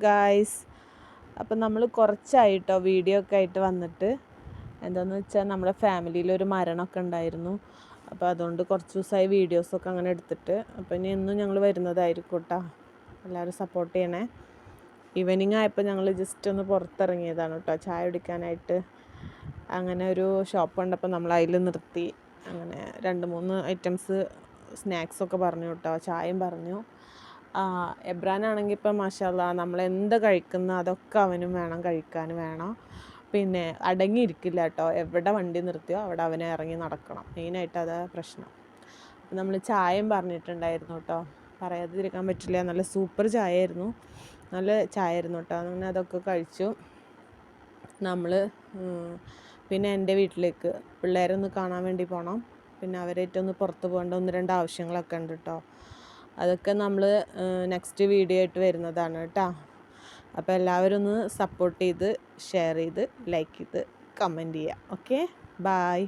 Guys, അപ്പം നമ്മൾ കുറച്ചായിട്ടോ video ഒക്കെ ആയിട്ട് വന്നിട്ട്. എന്താണെന്ന് വെച്ചാൽ നമ്മുടെ ഫാമിലിയിലൊരു മരണമൊക്കെ ഉണ്ടായിരുന്നു. അപ്പോൾ അതുകൊണ്ട് കുറച്ച് ദിവസമായി വീഡിയോസൊക്കെ അങ്ങനെ എടുത്തിട്ട്. അപ്പോൾ ഇനി എന്നും ഞങ്ങൾ വരുന്നതായിരിക്കും കേട്ടോ. എല്ലാവരും സപ്പോർട്ട് ചെയ്യണേ. ഈവനിങ് ആയപ്പോൾ ഞങ്ങൾ ജസ്റ്റ് ഒന്ന് പുറത്തിറങ്ങിയതാണ് കേട്ടോ, ചായ കുടിക്കാനായിട്ട്. അങ്ങനെ ഒരു ഷോപ്പ് കണ്ടപ്പോൾ നമ്മൾ അതിൽ നിർത്തി. അങ്ങനെ 2-3 ഐറ്റംസ് സ്നാക്സൊക്കെ പറഞ്ഞു കേട്ടോ, ചായയും പറഞ്ഞു. എബ്രാനാണെങ്കിൽ ഇപ്പം മാഷാല്ലാ നമ്മളെന്ത് കഴിക്കുന്ന അതൊക്കെ അവനും വേണം, കഴിക്കാൻ വേണം. പിന്നെ അടങ്ങിയിരിക്കില്ല കേട്ടോ, എവിടെ വണ്ടി നിർത്തിയോ അവിടെ അവനെ ഇറങ്ങി നടക്കണം. മെയിനായിട്ട് അതാ പ്രശ്നം. അപ്പം നമ്മൾ ചായയും പറഞ്ഞിട്ടുണ്ടായിരുന്നു കേട്ടോ, പറയാതിരിക്കാൻ പറ്റില്ല. നല്ല സൂപ്പർ ചായയായിരുന്നു, നല്ല ചായയായിരുന്നു കേട്ടോ. അങ്ങനെ അതൊക്കെ കഴിച്ചു നമ്മൾ. പിന്നെ എൻ്റെ വീട്ടിലേക്ക് പിള്ളേരൊന്ന് കാണാൻ വേണ്ടി പോകണം. പിന്നെ അവരായിട്ടൊന്ന് പുറത്ത് പോകേണ്ട 1-2 ആവശ്യങ്ങളൊക്കെ ഉണ്ട് കേട്ടോ. അതൊക്കെ നമ്മൾ നെക്സ്റ്റ് വീഡിയോ ആയിട്ട് വരുന്നതാണ് കേട്ടോ. അപ്പോൾ എല്ലാവരും ഒന്ന് സപ്പോർട്ട് ചെയ്ത്, ഷെയർ ചെയ്ത്, ലൈക്ക് ചെയ്ത്, കമൻറ്റ് ചെയ്യുക. Okay, bye.